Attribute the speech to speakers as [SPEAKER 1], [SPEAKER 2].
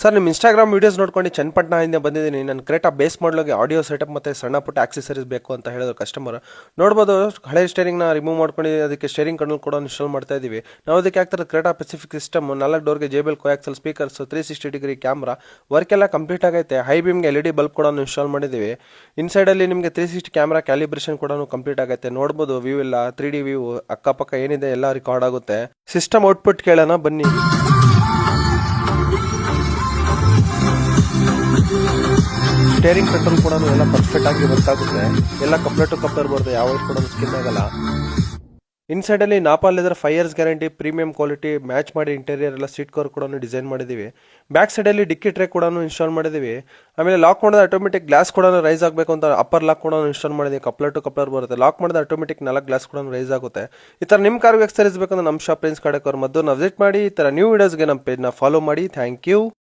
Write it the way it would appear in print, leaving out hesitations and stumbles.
[SPEAKER 1] Sir ನಿಮ್ಮ Instagram videos ನೋಡ್ಕೊಂಡು ಚನ್ನಪಟ್ಟಣದಿಂದ ಬಂದಿದ್ದೀನಿ. ನಾನು ಕ್ರೇಟಾ ಬೇಸ್ ಮಾಡಲಿಗೆ ಆಡಿಯೋ ಸೆಟಪ್ ಮತ್ತು ಸಣ್ಣ ಪುಟ್ಟ ಆಕ್ಸೆಸರೀಸ್ ಬೇಕು ಅಂತ ಹೇಳಿದ್ರು ಕಸ್ಟಮರ್. ನೋಡ್ಬೋದು ಹಳೆ ಸ್ಟೇರಿಂಗ್ನ ರಿಮೂವ್ ಮಾಡ್ಕೊಂಡು ಅದಕ್ಕೆ ಸ್ಟೇರಿಂಗ್ ಕಣ್ಣಲ್ಲಿ ಕೂಡ ಇನ್ಸ್ಟಾಲ್ ಮಾಡ್ತಾ ಇದ್ದೀವಿ. ನಾವು ಅದಕ್ಕೆ ಆಗ್ತಾರೆ ಕ್ರೇಟಾ ಪೆಸಿಫಿಕ್ ಸಿಸ್ಟಮ್, 4 ಡೋರ್ಗೆ JBL coaxial speakers, 360 degree camera, work ಎಲ್ಲ ಕಂಪ್ಲೀಟ್ ಆಗೈತೆ. ಹೈ ಬೀಮ್ಗೆ LED ಬಲ್ಬ್ ಕೂಡ ಇನ್ಸ್ಟಾಲ್ ಮಾಡಿದ್ದೀವಿ. ಇನ್ಸೈಡಲ್ಲಿ ನಿಮಗೆ 360 ಕ್ಯಾಮ್ರಾ ಕ್ಯಾಲಿಬ್ರೇಷನ್ ಕೂಡ ಕಂಪ್ಲೀಟ್ ಆಗೈತೆ. ನೋಡ್ಬೋದು ವ್ಯೂ ಎಲ್ಲ 3D ವ್ಯೂ, ಅಕ್ಕಪಕ್ಕ ಏನಿದೆ ಎಲ್ಲ ರೆಕಾರ್ಡ್ ಆಗುತ್ತೆ. ಸಿಸ್ಟಮ್ ಔಟ್ಪುಟ್ ಕೇಳೋಣ ಬನ್ನಿ. ಸ್ಟೇರಿಂಗ್ ಕಂಟ್ರೋಲ್ ಕೂಡ ಎಲ್ಲ ಪರ್ಫೆಕ್ಟ್ ಆಗಿ ವರ್ಕ್ ಆಗುತ್ತೆ. ಎಲ್ಲ ಕಪ್ಲರ್ ಟು ಕಪ್ಲರ್ ಬರುತ್ತೆ, ಯಾವ ಕೂಡ ಸ್ಕಿನ್ ಆಗಲ್ಲ. ಇನ್ಸೈಡ್ ಅಲ್ಲಿ ನಾಪಾಲ್ ಇದ್ರೆ 5 years guarantee, premium quality match ಮಾಡಿ ಇಂಟೀರಿಯರ್ ಎಲ್ಲ ಸೀಟ್ ಕವರ್ ಕೂಡ ಡಿಸೈನ್ ಮಾಡಿದೀವಿ. ಬ್ಯಾಕ್ ಸೈಡ್ ಅಲ್ಲಿ ಡಿಕ್ಕಿ ಟ್ರೇ ಕೂಡ ಇನ್ಸ್ಟಾಲ್ ಮಾಡಿದೀವಿ. ಆಮೇಲೆ ಲಾಕ್ ಮಾಡಿದ ಆಟೋಮೆಟಿಕ್ ಗ್ಲಾಸ್ ಕೂಡ ರೈಸ್ ಆಗಬೇಕು ಅಂತ ಅಪ್ಪರ್ ಲಾಕ್ ಕೂಡ ಇನ್ಸ್ಟಾಲ್ ಮಾಡಿದೀವಿ. ಕಪ್ಲರ್ ಟು ಕಪ್ಲರ್ ಬರುತ್ತೆ. ಲಾಕ್ ಮಾಡಿದ ಆಟೋಮೆಟಿಕ್ 4 ಗ್ಲಾಸ್ ಕೂಡ ರೈಸ್ ಆಗುತ್ತೆ. ಈ ತರ ನಿಮ್ಮ ಕಾರ್ಗೆ ಎಕ್ಸರ್ಸೈಸ್ ಬೇಕಂದ್ರೆ ನಮ್ಮ ಶಾಪ್ ಪ್ರಿನ್ಸ್ ಕಡೆಕ್ ಅವ್ರ ಮದ್ದು ವಿಸಿಟ್ ಮಾಡಿ. ಈ ತರ ನ್ಯೂ ವಿಡಿಯೋಸ್ಗೆ ನಮ್ಮ ಪೇಜ್ನ ಫಾಲೋ ಮಾಡಿ. Thank you.